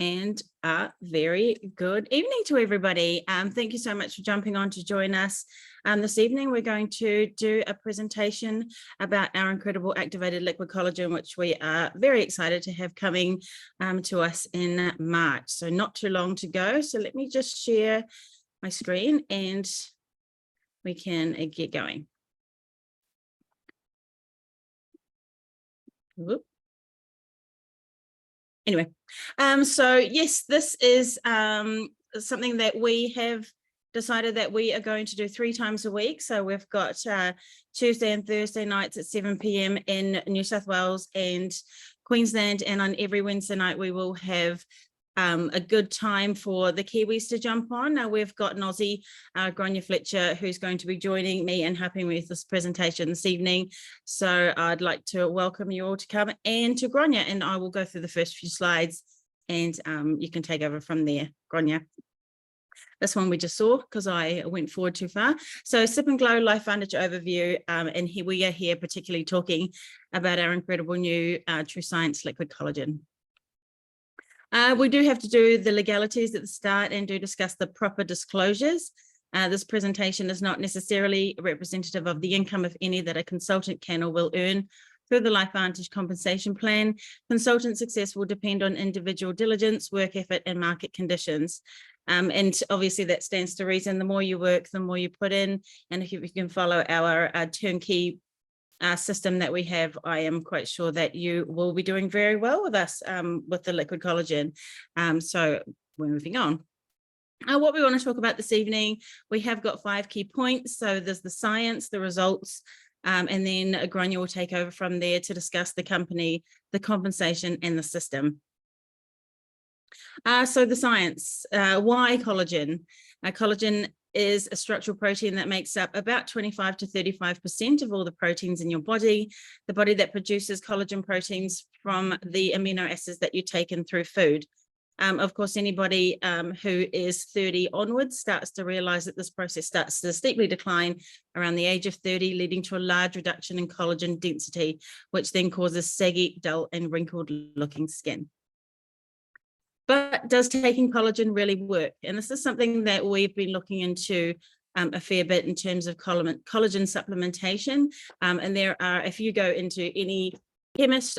And a very good evening to everybody. Thank you so much for jumping on to join us. This evening, we're going to do a presentation about our incredible activated liquid collagen, which we are very excited to have coming to us in March. So not too long to go. So let me just share my screen and we can get going. Whoop. Anyway, so yes, this is something that we have decided that we are going to do 3 times a week. So we've got Tuesday and Thursday nights at 7 p.m. in New South Wales and Queensland, and on every Wednesday night we will have a good time for the Kiwis to jump on. Now we've got an Aussie, Grainne Fletcher, who's going to be joining me and helping me with this presentation this evening. So I'd like to welcome you all to come and to Grainne, and I will go through the first few slides and you can take over from there, Grainne. This one we just saw because I went forward too far. So Sip and Glow LifeVantage overview, and here we are here particularly talking about our incredible new TrueScience liquid collagen. We do have to do the legalities at the start and do discuss the proper disclosures. This presentation is not necessarily representative of the income, if any, that a consultant can or will earn through the LifeVantage compensation plan. Consultant success will depend on individual diligence, work effort, and market conditions. And obviously that stands to reason. The more you work, the more you put in. And if you can follow our turnkey system that we have, I am quite sure that you will be doing very well with us with the liquid collagen. So we're moving on. What we want to talk about this evening, we have got 5 key points. So there's the science, the results, and then Grainne will take over from there to discuss the company, the compensation, and the system. So the science, why collagen? Collagen is a structural protein that makes up about 25 to 35% of all the proteins in your body, the body that produces collagen proteins from the amino acids that you take in through food. Of course, anybody who is 30 onwards starts to realize that this process starts to steeply decline around the age of 30, leading to a large reduction in collagen density, which then causes saggy, dull, and wrinkled looking skin. But does taking collagen really work? And this is something that we've been looking into a fair bit in terms of collagen supplementation. And there are, if you go into any chemist,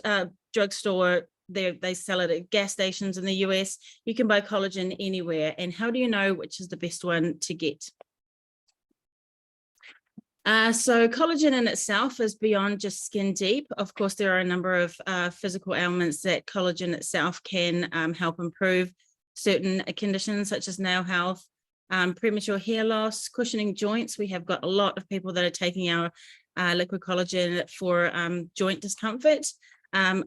drugstore, they sell it at gas stations in the US, you can buy collagen anywhere. And how do you know which is the best one to get? So collagen in itself is beyond just skin deep. Of course, there are a number of physical ailments that collagen itself can help improve. Certain conditions such as nail health, premature hair loss, cushioning joints. We have got a lot of people that are taking our liquid collagen for joint discomfort,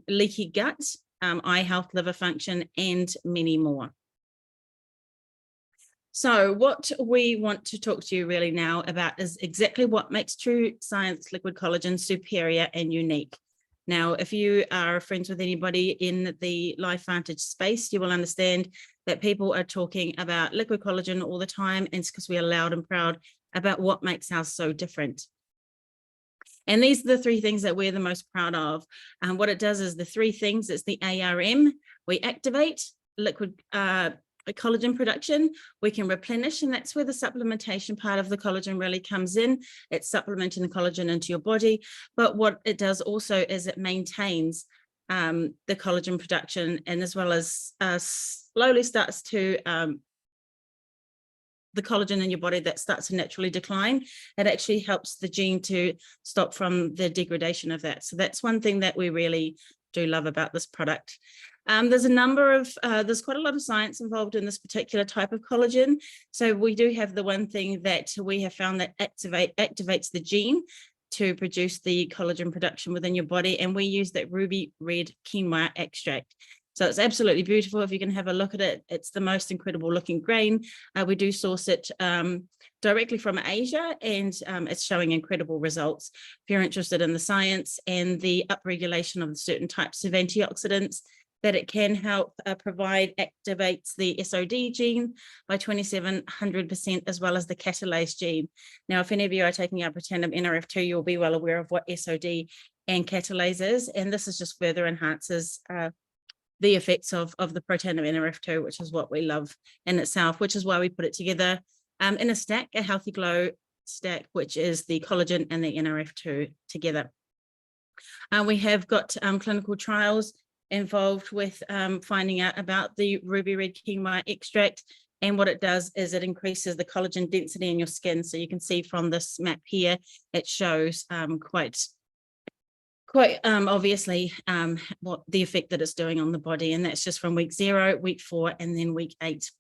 leaky gut, eye health, liver function, and many more. So what we want to talk to you really now about is exactly what makes TrueScience liquid collagen superior and unique. Now, if you are friends with anybody in the LifeVantage space, you will understand that people are talking about liquid collagen all the time, and it's because we are loud and proud about what makes ours so different. And these are the 3 things that we're the most proud of. What it does is the 3 things, it's the ARM, we activate liquid collagen production, we can replenish, and that's where the supplementation part of the collagen really comes in. It's supplementing the collagen into your body, but what it does also is it maintains the collagen production, and as well as slowly starts to the collagen in your body that starts to naturally decline. It actually helps the gene to stop from the degradation of that. So that's one thing that we really do love about this product. There's a number of, there's quite a lot of science involved in this particular type of collagen. So we do have the one thing that we have found that activates the gene to produce the collagen production within your body. And we use that ruby red quinoa extract. So it's absolutely beautiful. If you can have a look at it, it's the most incredible looking grain. We do source it directly from Asia, and it's showing incredible results. If you're interested in the science and the upregulation of certain types of antioxidants that it can help provide, activates the SOD gene by 2700%, as well as the catalase gene. Now, if any of you are taking our Protandim NRF2, you'll be well aware of what SOD and catalase is, and this is just further enhances the effects of the protein of NRF2, which is what we love in itself, which is why we put it together in a stack, a healthy glow stack, which is the collagen and the NRF2 together. We have got clinical trials involved with finding out about the ruby red quinoa extract, and what it does is it increases the collagen density in your skin. So you can see from this map here, it shows quite obviously what the effect that it's doing on the body, and that's just from week 0, week 4, and then week 8.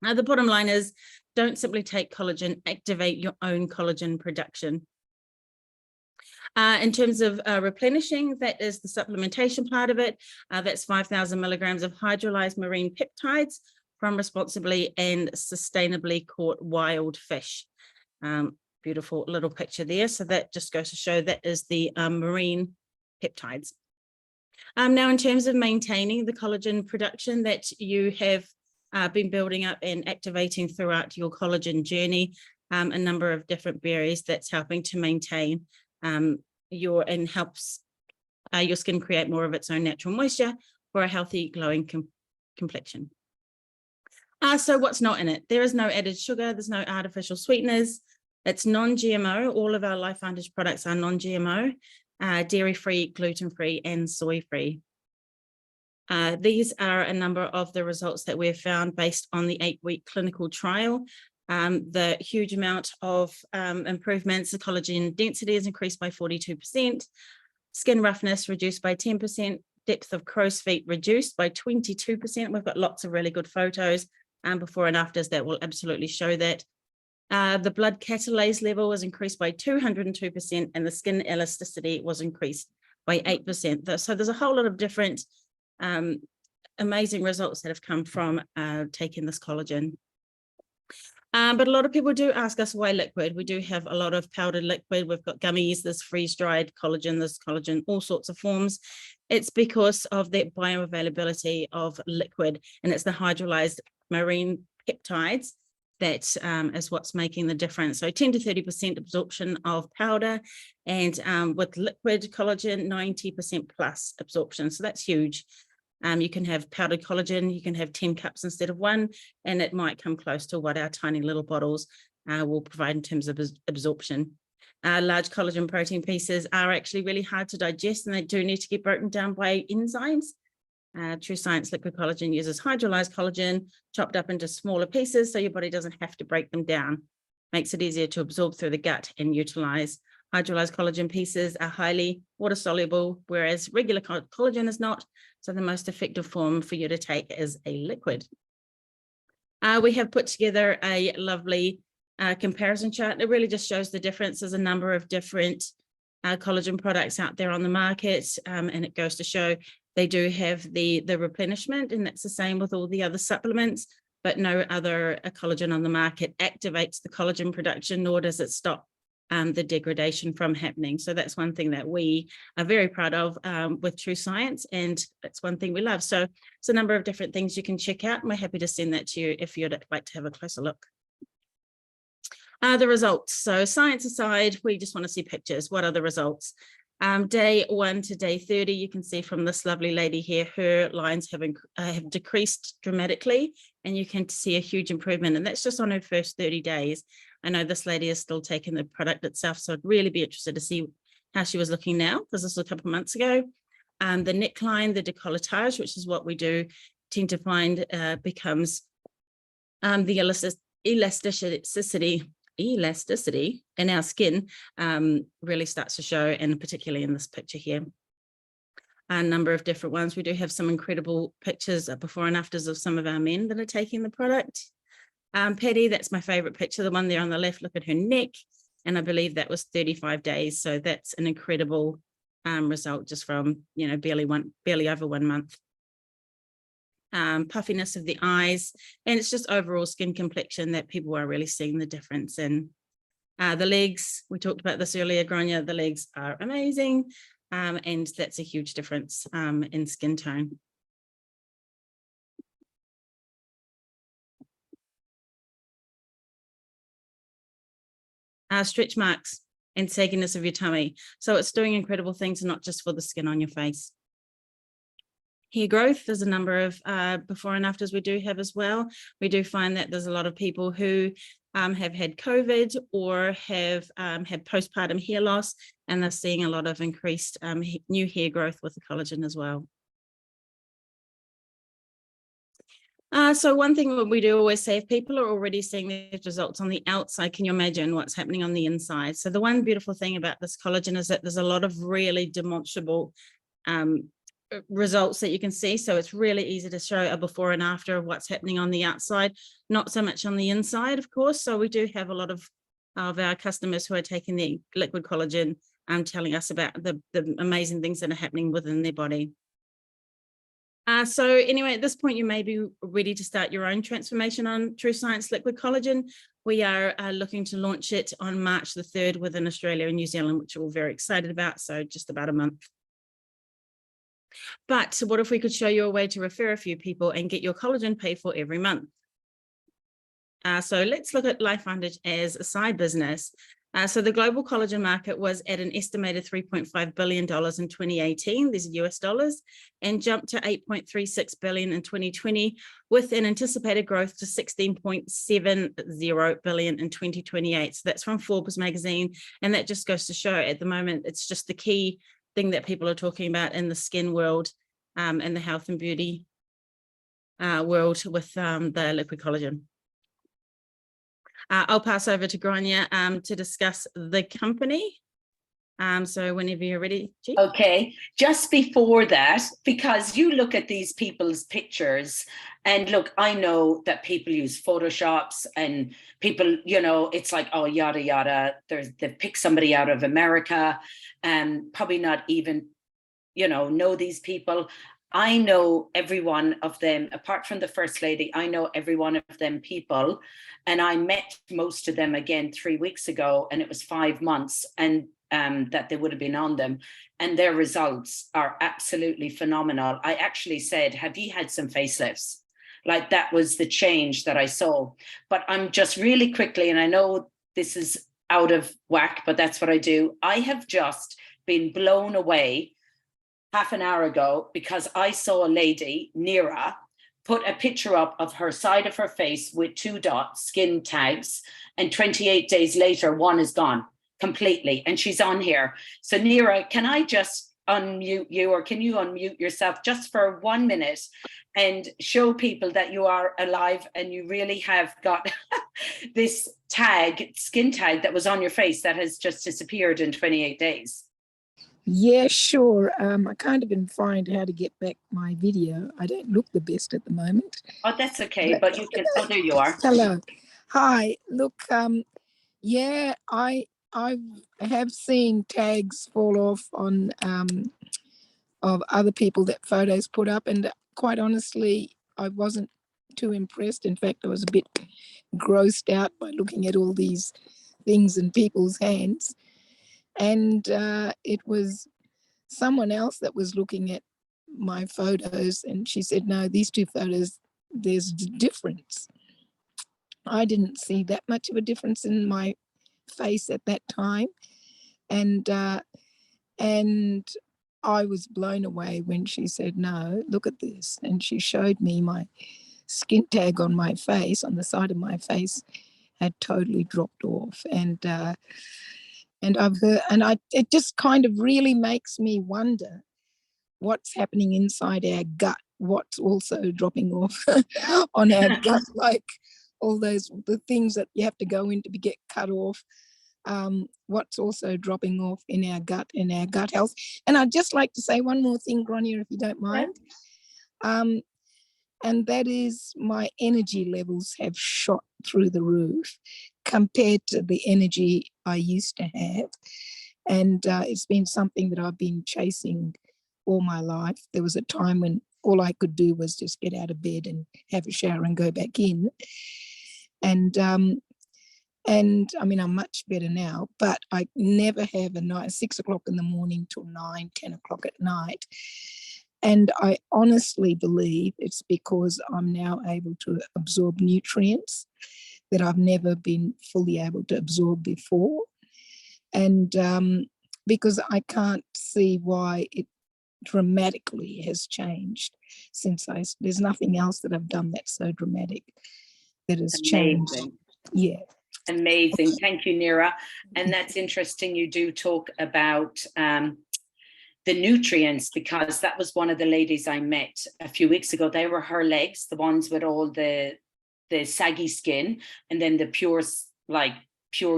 Now, the bottom line is, don't simply take collagen, activate your own collagen production. In terms of replenishing, that is the supplementation part of it. That's 5,000 milligrams of hydrolyzed marine peptides from responsibly and sustainably caught wild fish. Beautiful little picture there. So that just goes to show that is the marine peptides. Now, in terms of maintaining the collagen production that you have been building up and activating throughout your collagen journey, a number of different berries that's helping to maintain and helps your skin create more of its own natural moisture for a healthy, glowing complexion. So what's not in it? There is no added sugar, there's no artificial sweeteners. It's non-GMO. All of our LifeVantage products are non-GMO, dairy-free, gluten-free, and soy-free. These are a number of the results that we've found based on the 8-week clinical trial. The huge amount of improvements, the collagen density is increased by 42%, skin roughness reduced by 10%, depth of crow's feet reduced by 22%. We've got lots of really good photos before and afters that will absolutely show that. The blood catalase level was increased by 202%, and the skin elasticity was increased by 8%. So there's a whole lot of different amazing results that have come from taking this collagen. But a lot of people do ask us why liquid. We do have a lot of powdered liquid. We've got gummies, there's freeze-dried collagen, there's collagen, all sorts of forms. It's because of that bioavailability of liquid, and it's the hydrolyzed marine peptides that is what's making the difference. So 10 to 30% absorption of powder, and with liquid collagen, 90% plus absorption. So that's huge. You can have powdered collagen, you can have 10 cups instead of 1, and it might come close to what our tiny little bottles will provide in terms of absorption. Large collagen protein pieces are actually really hard to digest, and they do need to get broken down by enzymes. TrueScience liquid collagen uses hydrolyzed collagen chopped up into smaller pieces, so your body doesn't have to break them down. Makes it easier to absorb through the gut and utilize. Hydrolyzed collagen pieces are highly water soluble, whereas regular collagen is not. So the most effective form for you to take is a liquid. We have put together a lovely comparison chart. It really just shows the difference. There's a number of different collagen products out there on the market, and it goes to show they do have the replenishment, and that's the same with all the other supplements, but no other collagen on the market activates the collagen production, nor does it stop the degradation from happening. So that's one thing that we are very proud of with TrueScience, and that's one thing we love. So it's a number of different things you can check out, and we're happy to send that to you if you'd like to have a closer look. The results. So science aside, we just want to see pictures. What are the results? Day 1 to day 30, you can see from this lovely lady here, her lines have decreased dramatically, and you can see a huge improvement, and that's just on her first 30 days. I know this lady is still taking the product itself, so I'd really be interested to see how she was looking now, because this was a couple of months ago. The neckline, the décolletage, which is what we do tend to find becomes the elasticity in our skin really starts to show, and particularly in this picture here. A number of different ones. We do have some incredible pictures before and afters of some of our men that are taking the product. Patty, that's my favorite picture, the one there on the left. Look at her neck, and I believe that was 35 days. So that's an incredible result just from, you know, barely over 1 month. Puffiness of the eyes, and it's just overall skin complexion that people are really seeing the difference in. The legs, we talked about this earlier, Grainne, the legs are amazing, and that's a huge difference in skin tone. Stretch marks and sagginess of your tummy. So it's doing incredible things, not just for the skin on your face. hair growth. There's a number of before and afters we do have as well. We do find that there's a lot of people who have had COVID or have had postpartum hair loss, and they're seeing a lot of increased new hair growth with the collagen as well. So one thing that we do always say, if people are already seeing these results on the outside, can you imagine what's happening on the inside? So the one beautiful thing about this collagen is that there's a lot of really demonstrable results that you can see. So it's really easy to show a before and after of what's happening on the outside, not so much on the inside, of course. So we do have a lot of our customers who are taking the liquid collagen telling us about the amazing things that are happening within their body. So anyway, at this point, you may be ready to start your own transformation on TrueScience Liquid Collagen. We are looking to launch it on March the 3rd within Australia and New Zealand, which we're very excited about. So just about a month. But what if we could show you a way to refer a few people and get your collagen paid for every month? So let's look at LifeVantage as a side business. So the global collagen market was at an estimated $3.5 billion in 2018, these are US dollars, and jumped to $8.36 billion in 2020, with an anticipated growth to $16.70 billion in 2028. So that's from Forbes magazine. And that just goes to show at the moment, it's just the key thing that people are talking about in the skin world and the health and beauty world with the liquid collagen. I'll pass over to Grainne to discuss the company. So whenever you're ready, G. Okay, just before that, because you look at these people's pictures and look, I know that people use Photoshops and people, you know, it's like, oh, yada, yada. They've picked somebody out of America and probably not even, you know these people. I know every one of them, apart from the First Lady, I know every one of them people. And I met most of them again 3 weeks ago, and it was 5 months and that they would have been on them. And their results are absolutely phenomenal. I actually said, have you had some facelifts? Like that was the change that I saw. But I'm just really quickly, and I know this is out of whack, but that's what I do. I have just been blown away half an hour ago because I saw a lady, Nira, put a picture up of her side of her face with 2 dots, skin tags, and 28 days later, one is gone completely, and she's on here. So Nira, can I just unmute you, or can you unmute yourself just for 1 minute and show people that you are alive and you really have got this tag, skin tag that was on your face that has just disappeared in 28 days? Yeah, sure. I can't even find how to get back my video. I don't look the best at the moment. Oh, that's okay, but you can, oh, there you are. Hello. Hi. Look, yeah, I have seen tags fall off on of other people that photos put up, and quite honestly, I wasn't too impressed. In fact, I was a bit grossed out by looking at all these things in people's hands. And it was someone else that was looking at my photos, and she said, no, these 2 photos, there's a difference. I didn't see that much of a difference in my face at that time. And I was blown away when she said, no, look at this. And she showed me my skin tag on my face, on the side of my face, had totally dropped off. And I've heard, and it just kind of really makes me wonder what's happening inside our gut, what's also dropping off on our gut, like all the things that you have to go in to get cut off, what's also dropping off in our gut health. And I'd just like to say one more thing, Grainne, if you don't mind. And that is my energy levels have shot through the roof compared to the energy I used to have. And it's been something that I've been chasing all my life. There was a time when all I could do was just get out of bed and have a shower and go back in. And I mean, I'm much better now, but I never have a night, 6 o'clock in the morning till 9, 10 o'clock at night. And I honestly believe it's because I'm now able to absorb nutrients that I've never been fully able to absorb before. And because I can't see why it dramatically has changed since there's nothing else that I've done that's so dramatic that has changed. Amazing. Yeah. Amazing. Thank you, Neera. And that's interesting. You do talk about the nutrients, because that was one of the ladies I met a few weeks ago. They were her legs, the ones with all the saggy skin, and then the pure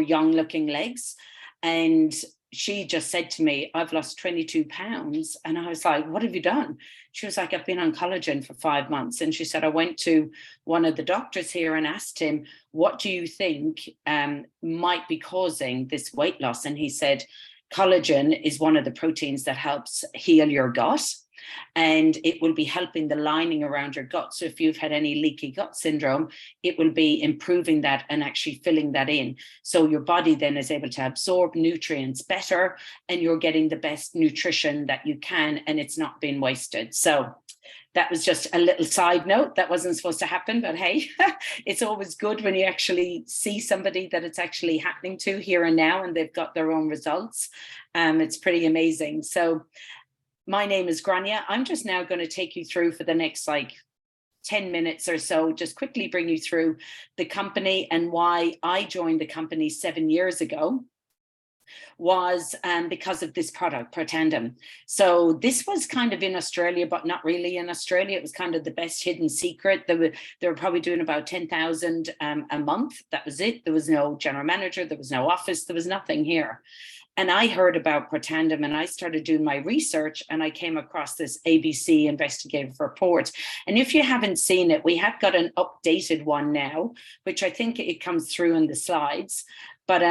young looking legs. And she just said to me, I've lost 22 pounds. And I was like, what have you done? She was like, I've been on collagen for 5 months. And she said, I went to one of the doctors here and asked him, what do you think might be causing this weight loss? And he said, collagen is one of the proteins that helps heal your gut, and it will be helping the lining around your gut. So if you've had any leaky gut syndrome, it will be improving that and actually filling that in. So your body then is able to absorb nutrients better, and you're getting the best nutrition that you can, and it's not being wasted. So that was just a little side note that wasn't supposed to happen, but hey, it's always good when you actually see somebody that it's actually happening to here and now, and they've got their own results. It's pretty amazing. So my name is Grainne. I'm just now going to take you through for the next 10 minutes or so, just quickly bring you through the company and why I joined the company 7 years ago. Was because of this product, Protandim. So this was kind of in Australia, but not really in Australia. It was kind of the best hidden secret. They were probably doing about 10,000 a month. That was it. There was no general manager. There was no office. There was nothing here. And I heard about Protandim, and I started doing my research, and I came across this ABC investigative report. And if you haven't seen it, we have got an updated one now, which I think it comes through in the slides. But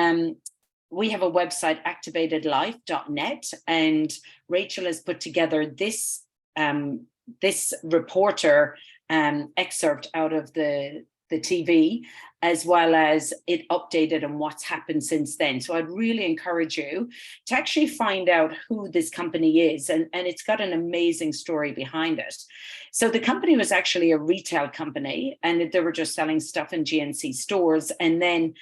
we have a website, activatedlife.net, and Rachel has put together this reporter excerpt out of the TV, as well as it updated and what's happened since then. So I'd really encourage you to actually find out who this company is, and it's got an amazing story behind it. So the company was actually a retail company, and they were just selling stuff in GNC stores, and then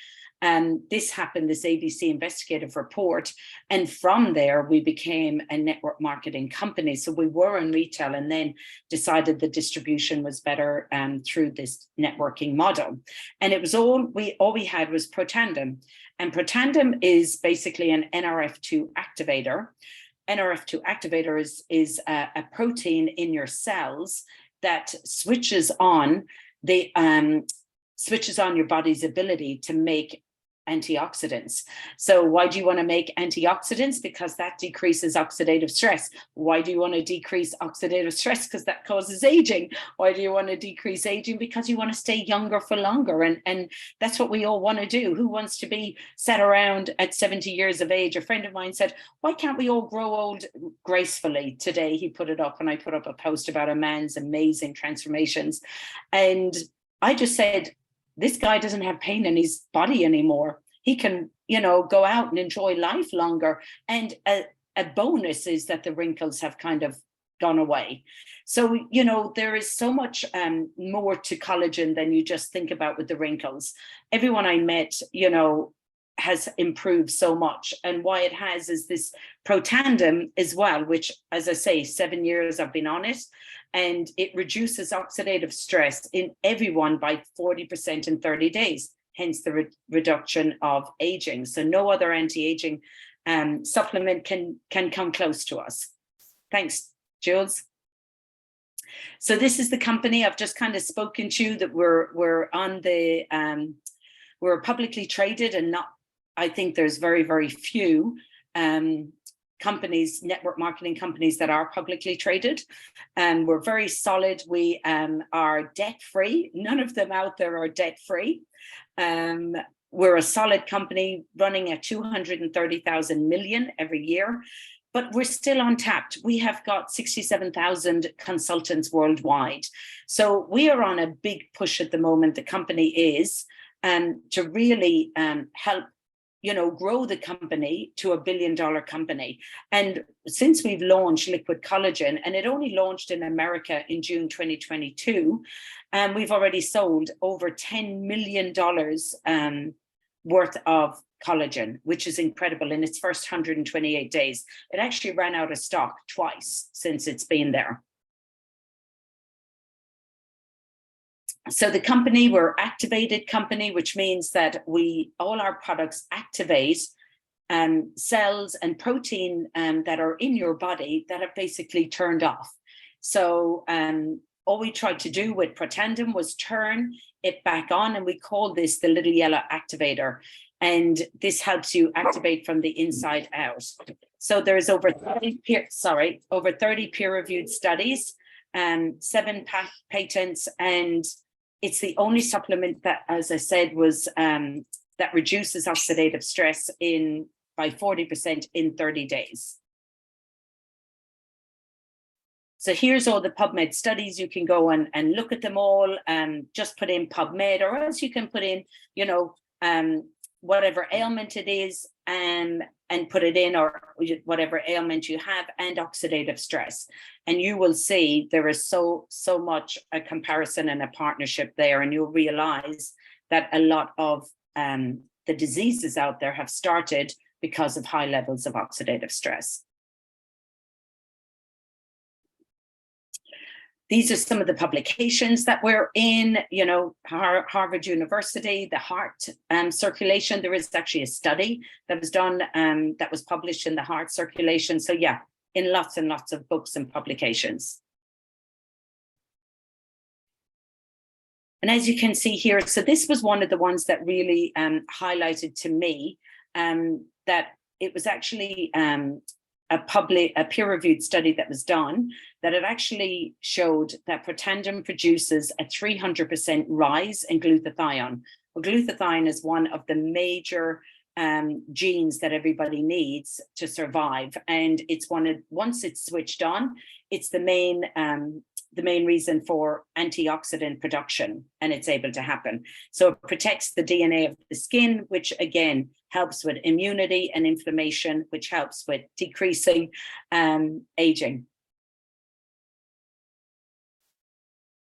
this happened, this ABC investigative report. And from there, we became a network marketing company. So we were in retail, and then decided the distribution was better through this networking model. And it was all we had was Protandim. And Protandim is basically an NRF2 activator. NRF2 activator is a protein in your cells that switches on your body's ability to make antioxidants. So why do you want to make antioxidants? Because that decreases oxidative stress. Why do you want to decrease oxidative stress? Because that causes aging. Why do you want to decrease aging? Because you want to stay younger for longer. And that's what we all want to do. Who wants to be sat around at 70 years of age? A friend of mine said, why can't we all grow old gracefully? Today he put it up, and I put up a post about a man's amazing transformations. And I just said, this guy doesn't have pain in his body anymore. He can, go out and enjoy life longer. And a bonus is that the wrinkles have kind of gone away. So, there is so much more to collagen than you just think about with the wrinkles. Everyone I met, has improved so much. And why it has is this Protandim as well, which, as I say, 7 years I've been on it. And it reduces oxidative stress in everyone by 40% in 30 days, hence the reduction of aging. So no other anti-aging supplement can come close to us. Thanks, Jules. So this is the company I've just kind of spoken to, that we're on the, we're publicly traded, and not, I think there's very, very few companies, network marketing companies, that are publicly traded. We're very solid. We are debt-free. None of them out there are debt-free. We're a solid company running at 230,000 million every year, but we're still untapped. We have got 67,000 consultants worldwide. So we are on a big push at the moment. The company is to really help grow the company to $1 billion company. And since we've launched liquid collagen, and it only launched in America in June 2022, we've already sold over $10 million worth of collagen, which is incredible in its first 128 days. It actually ran out of stock twice since it's been there. So the company, we're activated company, which means that all our products activate cells and protein that are in your body that are basically turned off. So all we tried to do with Protandim was turn it back on, and we call this the little yellow activator. And this helps you activate from the inside out. So there's over 30 peer-reviewed studies, 7 patents, and it's the only supplement that, as I said, was that reduces oxidative stress by 40% in 30 days. So here's all the PubMed studies. You can go and look at them all. Just put in PubMed, or else you can put in, whatever ailment it is, and put it in, or whatever ailment you have, and oxidative stress. And you will see there is so much a comparison and a partnership there, and you'll realize that a lot of the diseases out there have started because of high levels of oxidative stress. These are some of the publications that we're in, Harvard University, the heart circulation. There is actually a study that was done that was published in the heart circulation. So yeah, in lots and lots of books and publications. And as you can see here, so this was one of the ones that really highlighted to me that it was actually a peer-reviewed study that was done, that it actually showed that Protandim produces a 300% rise in glutathione. Well, glutathione is one of the major genes that everybody needs to survive, and it's once it's switched on, it's the main reason for antioxidant production, and it's able to happen. So it protects the DNA of the skin, which again helps with immunity and inflammation, which helps with decreasing aging.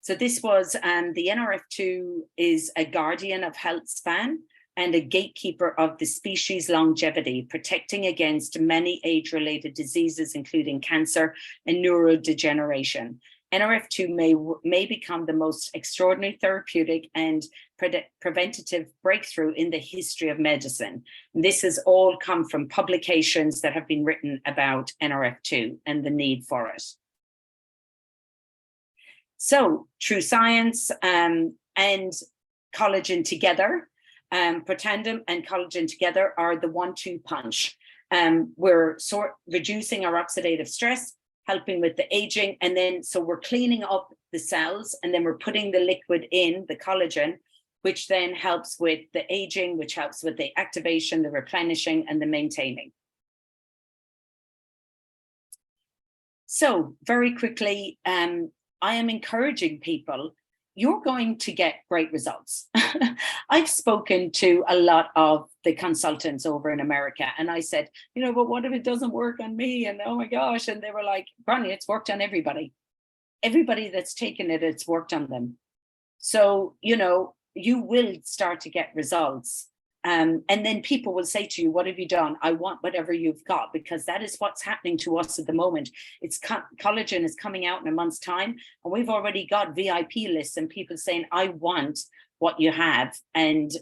So this was the NRF2 is a guardian of health span and a gatekeeper of the species longevity, protecting against many age-related diseases, including cancer and neurodegeneration. NRF2 may become the most extraordinary therapeutic and preventative breakthrough in the history of medicine. And this has all come from publications that have been written about NRF2 and the need for it. So TrueScience and collagen together, Protandim and collagen together are the 1-2 punch. We're reducing our oxidative stress, helping with the aging, and then so we're cleaning up the cells, and then we're putting the liquid in, the collagen, which then helps with the aging, which helps with the activation, the replenishing, and the maintaining. So very quickly, I am encouraging people, you're going to get great results. I've spoken to a lot of the consultants over in America, and I said, but what if it doesn't work on me? And oh my gosh, and they were like, Grainne, it's worked on everybody. Everybody that's taken it, it's worked on them. So, you will start to get results. And then people will say to you, what have you done? I want whatever you've got, because that is what's happening to us at the moment. It's collagen is coming out in a month's time, and we've already got VIP lists and people saying, I want what you have, and,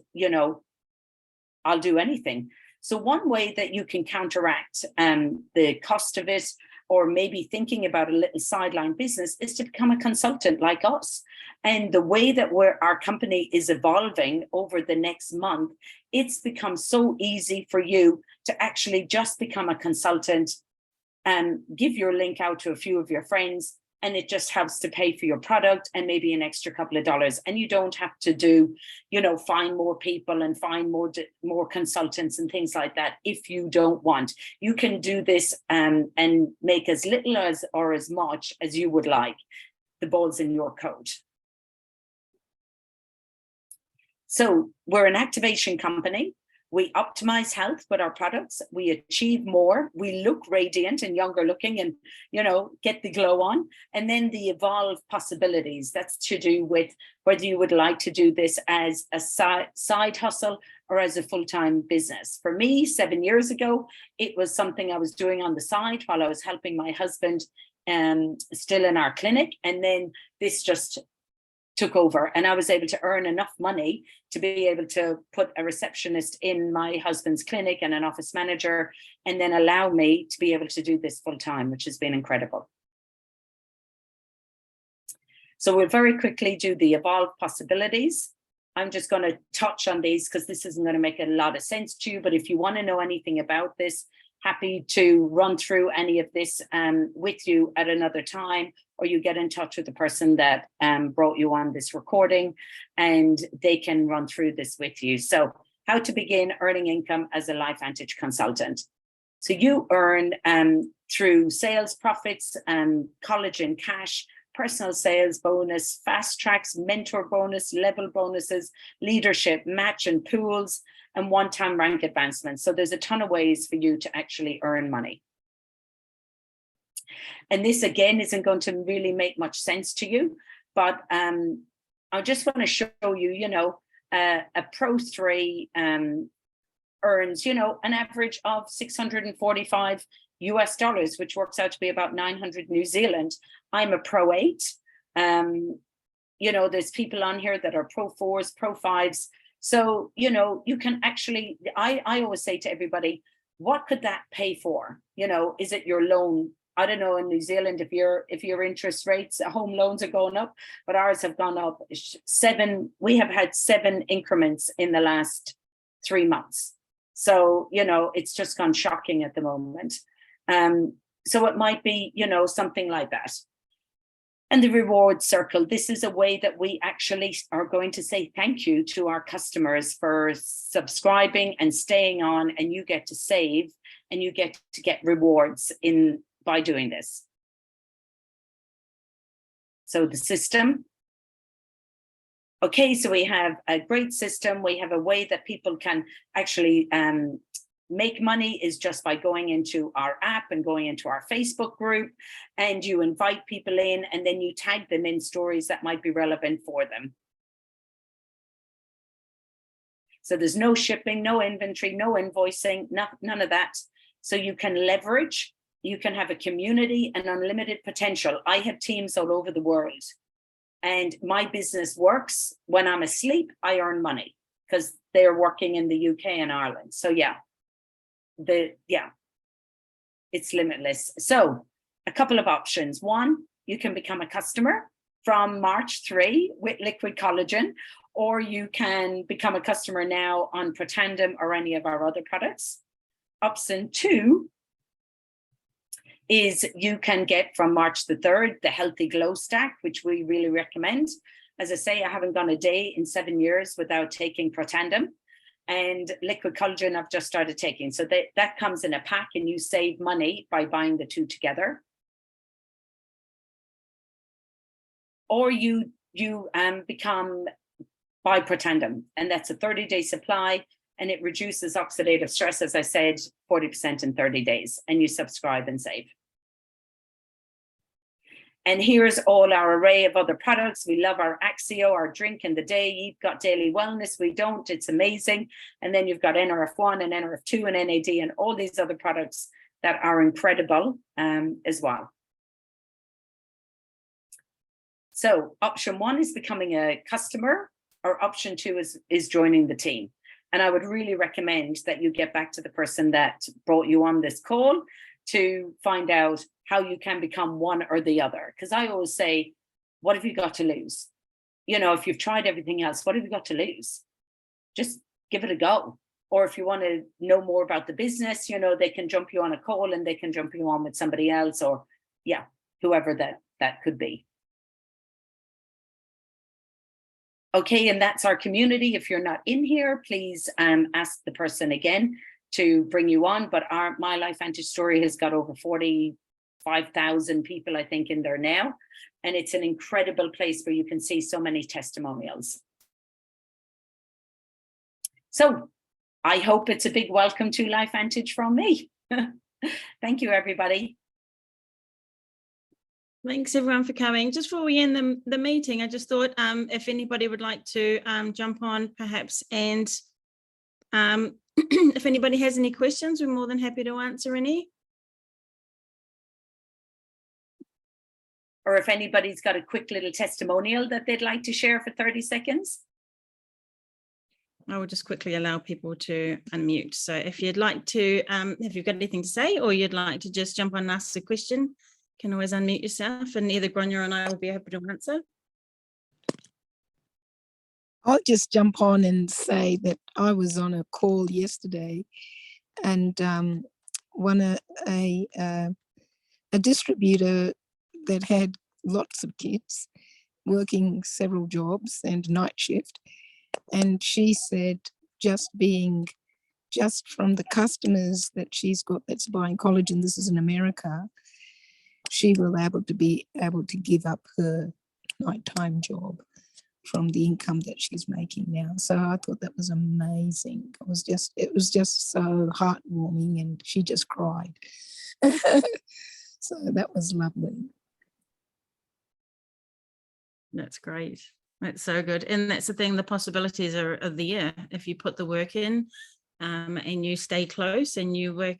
I'll do anything. So one way that you can counteract the cost of it, or maybe thinking about a little sideline business, is to become a consultant like us. And the way that our company is evolving over the next month, it's become so easy for you to actually just become a consultant and give your link out to a few of your friends, and it just helps to pay for your product and maybe an extra couple of dollars. And you don't have to do, find more people and find more consultants and things like that if you don't want. You can do this and make as little as or as much as you would like. The ball's in your court. So we're an activation company. We optimize health with our products. We achieve more. We look radiant and younger looking, and, get the glow on. And then the evolve possibilities, that's to do with whether you would like to do this as a side hustle or as a full-time business. For me, 7 years ago, it was something I was doing on the side while I was helping my husband still in our clinic. And then this just took over, and I was able to earn enough money to be able to put a receptionist in my husband's clinic and an office manager, and then allow me to be able to do this full time, which has been incredible. So we'll very quickly do the evolved possibilities. I'm just going to touch on these because this isn't going to make a lot of sense to you, but if you want to know anything about this, happy to run through any of this with you at another time, or you get in touch with the person that brought you on this recording and they can run through this with you. So how to begin earning income as a LifeVantage consultant. So you earn through sales profits, collagen cash, personal sales bonus, fast tracks, mentor bonus, level bonuses, leadership, match and pools, and one-time rank advancements. So there's a ton of ways for you to actually earn money. And this again isn't going to really make much sense to you, but I just want to show you, a Pro 3 earns, an average of $645 US, which works out to be about 900 New Zealand. I'm a Pro 8. There's people on here that are Pro 4s, Pro 5s. So, you can actually, I always say to everybody, what could that pay for? Is it your loan? I don't know in New Zealand if your interest rates, home loans are going up, but ours have gone up 7. We have had 7 increments in the last 3 months. So, it's just gone shocking at the moment. So it might be, something like that. And the reward circle, this is a way that we actually are going to say thank you to our customers for subscribing and staying on, and you get to save and you get to get rewards by doing this. So the system. Okay, so we have a great system. We have a way that people can actually make money is just by going into our app and going into our Facebook group, and you invite people in and then you tag them in stories that might be relevant for them. So there's no shipping, no inventory, no invoicing, none of that. So you can leverage, you can have a community and unlimited potential. I have teams all over the world, and my business works. When I'm asleep, I earn money because they're working in the UK and Ireland. So yeah. It's limitless. So a couple of options. One, you can become a customer from March 3 with Liquid Collagen, or you can become a customer now on Protandem or any of our other products. Option 2 is you can get from March the 3rd the Healthy Glow Stack, which we really recommend. As I say, I haven't gone a day in 7 years without taking Protandem. And Liquid Collagen I've just started taking. So that comes in a pack, and you save money by buying the two together. Or you become by Protandem, and that's a 30-day supply, and it reduces oxidative stress, as I said, 40% in 30 days, and you subscribe and save. And here's all our array of other products. We love our Axio, our drink in the day. You've got daily wellness. We don't. It's amazing. And then you've got NRF1 and NRF2 and NAD and all these other products that are incredible as well. So option 1 is becoming a customer, or option 2 is joining the team. And I would really recommend that you get back to the person that brought you on this call to find out how you can become one or the other. Because I always say, what have you got to lose? If you've tried everything else, what have you got to lose? Just give it a go. Or if you want to know more about the business, they can jump you on a call and they can jump you on with somebody else, or whoever that could be. Okay, and that's our community. If you're not in here, please ask the person again to bring you on. But my LifeVantage story has got over 45,000 people, I think, in there now. And it's an incredible place where you can see so many testimonials. So I hope it's a big welcome to LifeVantage from me. Thank you, everybody. Thanks everyone for coming. Just before we end the meeting, I just thought if anybody would like to jump on perhaps and If anybody has any questions, we're more than happy to answer any. Or if anybody's got a quick little testimonial that they'd like to share for 30 seconds. I will just quickly allow people to unmute. So if you'd like to, if you've got anything to say, or you'd like to just jump on and ask a question, you can always unmute yourself, and either Grainne and I will be happy to answer. I'll just jump on and say that I was on a call yesterday, and a distributor that had lots of kids working several jobs and night shift, and she said just from the customers that she's got that's buying collagen, this is in America, she will be able to give up her nighttime job from the income that she's making now. So I thought that was amazing. It was just so heartwarming, and she just cried. So that was lovely. That's great. That's so good. And that's the thing, the possibilities are there if you put the work in, and you stay close and you work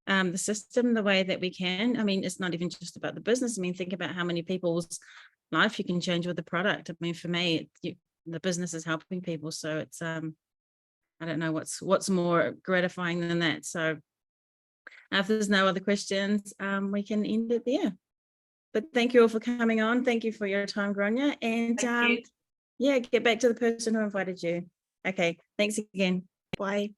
the system the way that we can. I mean, it's not even just about the business. I mean, think about how many people's life you can change with the product. I mean, for me, the business is helping people. So it's, I don't know what's more gratifying than that. So if there's no other questions, we can end it there. But thank you all for coming on. Thank you for your time, Grainne. And yeah, get back to the person who invited you. Okay, thanks again. Bye.